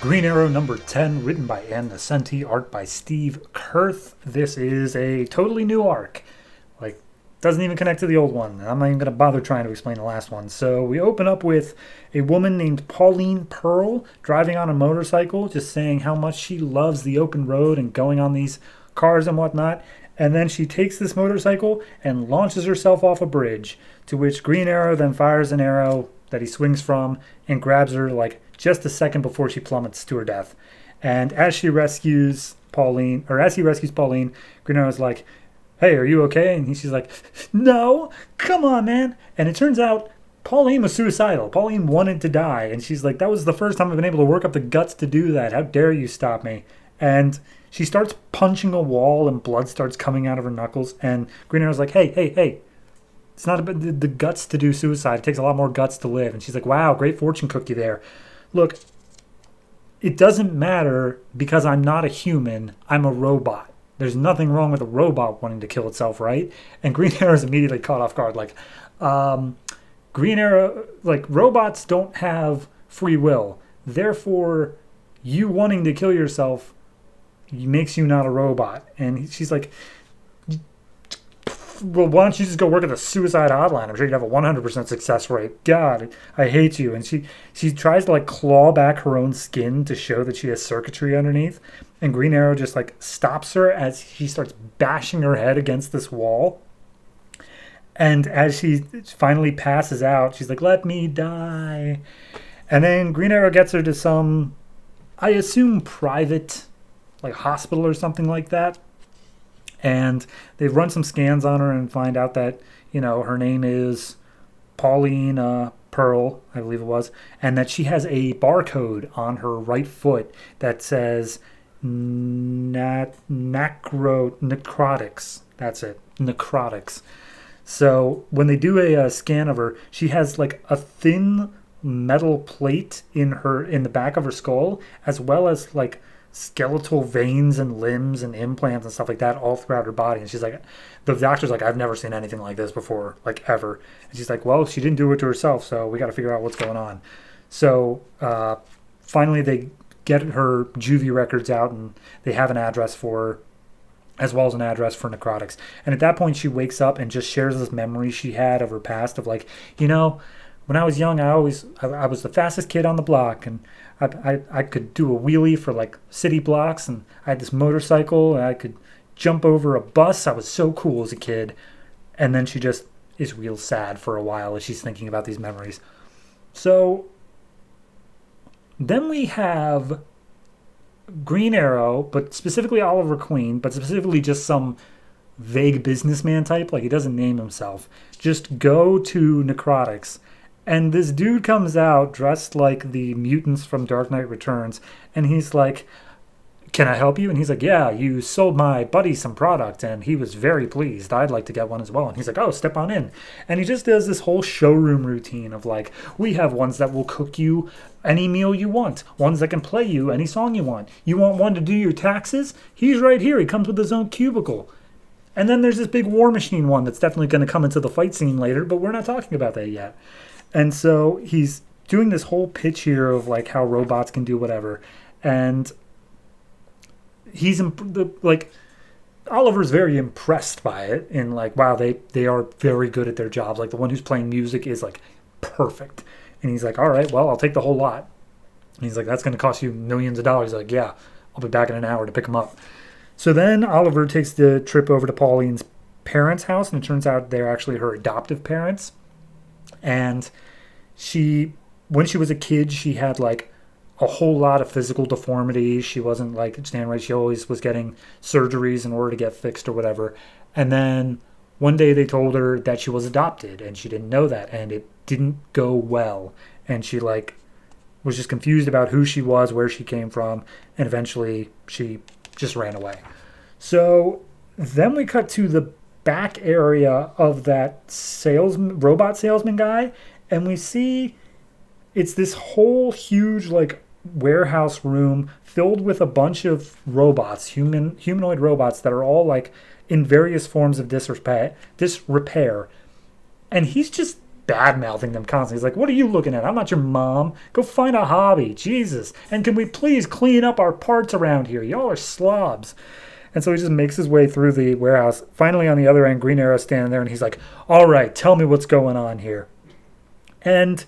Green Arrow number 10, written by Ann Nesenti, art by Steve Kurth. This is a totally new arc. Doesn't even connect to the old one. I'm not even going to bother trying to explain the last one. So we open up with a woman named Pauline Pearl driving on a motorcycle, just saying how much she loves the open road and going on these cars and whatnot. And then she takes this motorcycle and launches herself off a bridge, to which Green Arrow then fires an arrow that he swings from and grabs her just a second before she plummets to her death. And as he rescues Pauline, Green Arrow's like, "Hey, are you okay?" And she's like, "No, come on, man." And it turns out Pauline was suicidal. Pauline wanted to die. And she's like, "That was the first time I've been able to work up the guts to do that. How dare you stop me?" And she starts punching a wall and blood starts coming out of her knuckles. And Green Arrow's like, hey. It's not about the guts to do suicide. It takes a lot more guts to live. And she's like, "Wow, great fortune cookie there. Look, it doesn't matter because I'm not a human. I'm a robot. There's nothing wrong with a robot wanting to kill itself, right?" And Green Arrow's immediately caught off guard. Green Arrow, robots don't have free will. Therefore, you wanting to kill yourself makes you not a robot. And she's like, "Well, why don't you just go work at the suicide hotline? I'm sure you'd have a 100% success rate. God, I hate you." And she tries to claw back her own skin to show that she has circuitry underneath. And Green Arrow just stops her as she starts bashing her head against this wall. And as she finally passes out, she's like, "Let me die." And then Green Arrow gets her to some, I assume, private hospital or something like that. And they run some scans on her and find out that, her name is Pauline Pearl, I believe it was, and that she has a barcode on her right foot that says necrotics. That's it, necrotics. So when they do a scan of her, she has a thin metal plate in the back of her skull, as well as skeletal veins and limbs and implants and stuff like that all throughout her body. And she's like, the doctor's like, "I've never seen anything like this before, ever." And she's like, "Well, she didn't do it to herself, so we got to figure out what's going on." So finally they get her juvie records out and they have an address for her, as well as an address for necrotics. And at that point she wakes up and just shares this memory she had of her past of when I was young, I was the fastest kid on the block, and I could do a wheelie for city blocks, and I had this motorcycle, and I could jump over a bus. I was so cool as a kid. And then she just is real sad for a while as she's thinking about these memories. So then we have Green Arrow, but specifically Oliver Queen, but specifically just some vague businessman type, he doesn't name himself, just go to necrotics. And this dude comes out dressed like the mutants from Dark Knight Returns, and he's like, "Can I help you?" And he's like, "Yeah, you sold my buddy some product, and he was very pleased. I'd like to get one as well." And he's like, "Oh, step on in." And he just does this whole showroom routine of "We have ones that will cook you any meal you want, ones that can play you any song you want. You want one to do your taxes? He's right here. He comes with his own cubicle." And then there's this big War Machine one that's definitely going to come into the fight scene later, but we're not talking about that yet. And so he's doing this whole pitch here of how robots can do whatever. And he's Oliver's very impressed by it, and wow, they are very good at their jobs. The one who's playing music is perfect. And he's like, "All right, well, I'll take the whole lot." And he's like, "That's going to cost you millions of dollars." He's like, "Yeah, I'll be back in an hour to pick him up." So then Oliver takes the trip over to Pauline's parents' house, and it turns out they're actually her adoptive parents. And when she was a kid, she had a whole lot of physical deformities. She wasn't standing right. She always was getting surgeries in order to get fixed or whatever. And then one day they told her that she was adopted, and she didn't know that, and it didn't go well. And she was just confused about who she was, where she came from, and eventually she just ran away. So then we cut to the back area of that robot salesman guy, and we see it's this whole huge warehouse room filled with a bunch of robots, humanoid robots that are all in various forms of disrepair. And he's just bad-mouthing them constantly. He's like, what are you looking at? I'm not your mom. Go find a hobby. Jesus. And can we please clean up our parts around here? Y'all are slobs. And so he just makes his way through the warehouse. Finally, on the other end, Green Arrow's standing there, and he's like, all right, tell me what's going on here. And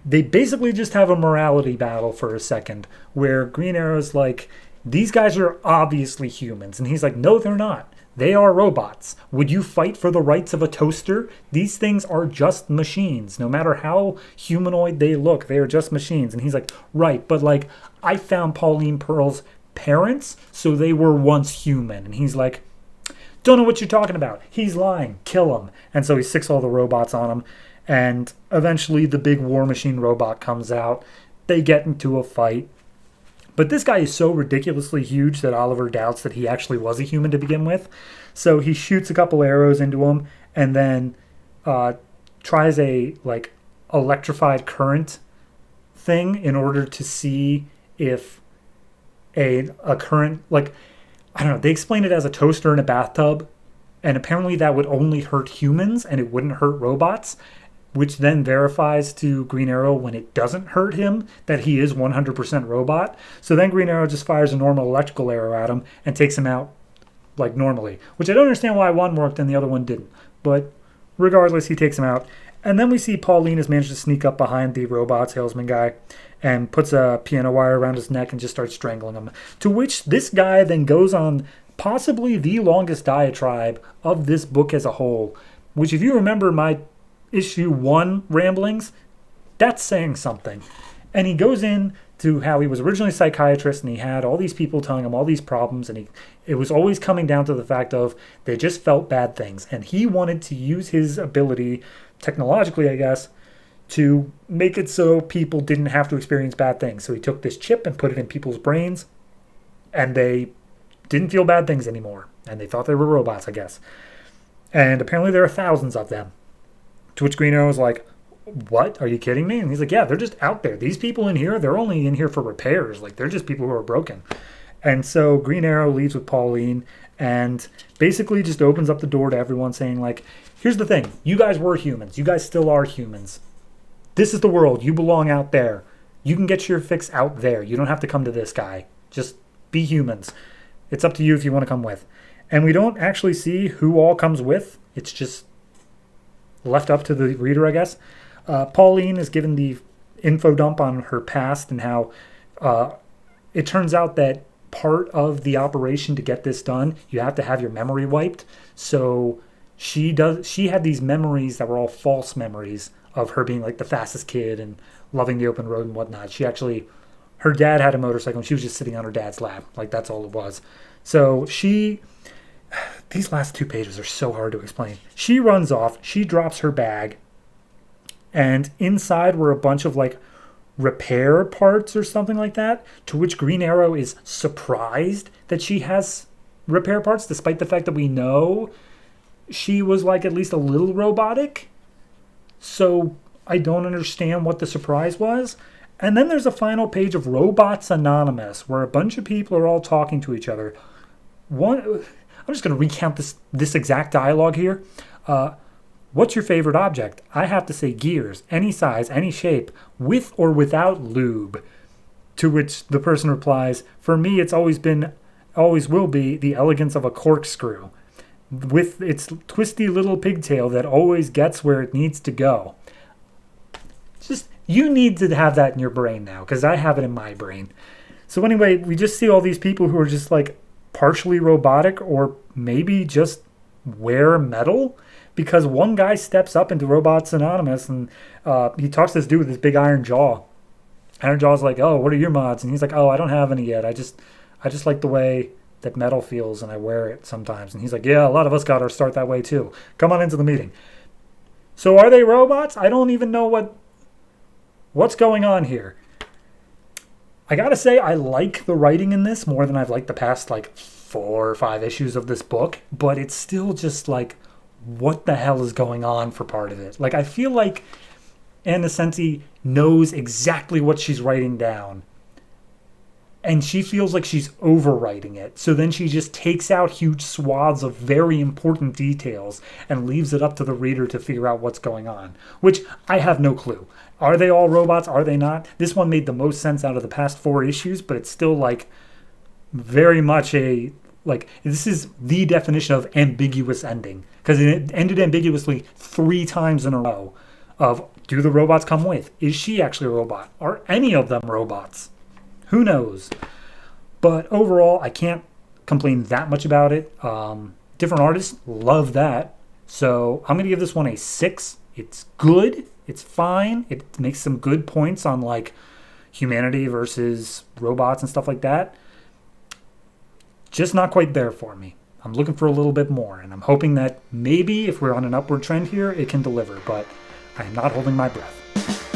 they basically just have a morality battle for a second, where Green Arrow's like, these guys are obviously humans. And he's like, no, they're not. They are robots. Would you fight for the rights of a toaster? These things are just machines. No matter how humanoid they look, they are just machines. And he's like, right, but like, I found Pauline Pearl's parents, so they were once human. And he's like, don't know what you're talking about. He's lying. Kill him. And so he sicks all the robots on him. And eventually the big war machine robot comes out. They get into a fight. But this guy is so ridiculously huge that Oliver doubts that he actually was a human to begin with. So he shoots a couple arrows into him and then tries a like electrified current thing in order to see if a current, like, I don't know, they explain it as a toaster in a bathtub, and apparently that would only hurt humans and it wouldn't hurt robots, which then verifies to Green Arrow when it doesn't hurt him that he is 100% robot. So then Green Arrow just fires a normal electrical arrow at him and takes him out like normally, which I don't understand why one worked and the other one didn't. But regardless, he takes him out. And then we see Pauline has managed to sneak up behind the robot salesman guy and puts a piano wire around his neck and just starts strangling him. To which this guy then goes on possibly the longest diatribe of this book as a whole, which, if you remember my issue 1 ramblings, that's saying something. And he goes in to how he was originally a psychiatrist and he had all these people telling him all these problems, and it was always coming down to the fact of they just felt bad things. And he wanted to use his ability, technologically I guess, to make it so people didn't have to experience bad things. So he took this chip and put it in people's brains, and they didn't feel bad things anymore. And they thought they were robots, I guess. And apparently there are thousands of them. To which Green Arrow was like, what? Are you kidding me? And he's like, yeah, they're just out there. These people in here, they're only in here for repairs. Like, they're just people who are broken. And so Green Arrow leaves with Pauline and basically just opens up the door to everyone, saying, like, here's the thing. You guys were humans. You guys still are humans. This is the world. You belong out there. You can get your fix out there. You don't have to come to this guy. Just be humans. It's up to you if you want to come with. And we don't actually see who all comes with. It's just left up to the reader, I guess. Pauline is given the info dump on her past and how it turns out that part of the operation to get this done, you have to have your memory wiped. So she had these memories that were all false memories of her being like the fastest kid and loving the open road and whatnot. Her dad had a motorcycle and she was just sitting on her dad's lap. Like, that's all it was. So these last 2 pages are so hard to explain. She runs off, she drops her bag, and inside were a bunch of like repair parts or something like that, to which Green Arrow is surprised that she has repair parts, despite the fact that we know she was like at least a little robotic. So I don't understand what the surprise was. And then there's a final page of Robots Anonymous, where a bunch of people are all talking to each other. I'm just going to recount this exact dialogue here. What's your favorite object? I have to say gears, any size, any shape, with or without lube. To which the person replies, for me it's always will be, the elegance of a corkscrew, with its twisty little pigtail that always gets where it needs to go. Just, you need to have that in your brain now, because I have it in my brain. So anyway, we just see all these people who are just like partially robotic, or maybe just wear metal, because one guy steps up into Robots Anonymous and he talks to this dude with this big iron jaw. Iron Jaw's like, oh, what are your mods? And he's like, oh, I don't have any yet. I just like the way that metal feels and I wear it sometimes. And he's like, yeah, a lot of us got our start that way too. Come on into the meeting. So are they robots? I don't even know what's going on here. I gotta say, I like the writing in this more than I've liked the past like 4 or 5 issues of this book, but it's still just like, what the hell is going on for part of it? Like, I feel like Anna Nesenti knows exactly what she's writing down. and she feels like she's overwriting it. So then she just takes out huge swaths of very important details and leaves it up to the reader to figure out what's going on, which I have no clue. Are they all robots? Are they not? This one made the most sense out of the past 4 issues, but it's still like very much a, like, this is the definition of ambiguous ending, because it ended ambiguously 3 times in a row of, do the robots come with? Is she actually a robot? Are any of them robots? Who knows? But overall, I can't complain that much about it. Different artists, love that. So I'm going to give this one a 6. It's good. It's fine. It makes some good points on like humanity versus robots and stuff like that. Just not quite there for me. I'm looking for a little bit more, and I'm hoping that maybe if we're on an upward trend here, it can deliver, but I am not holding my breath.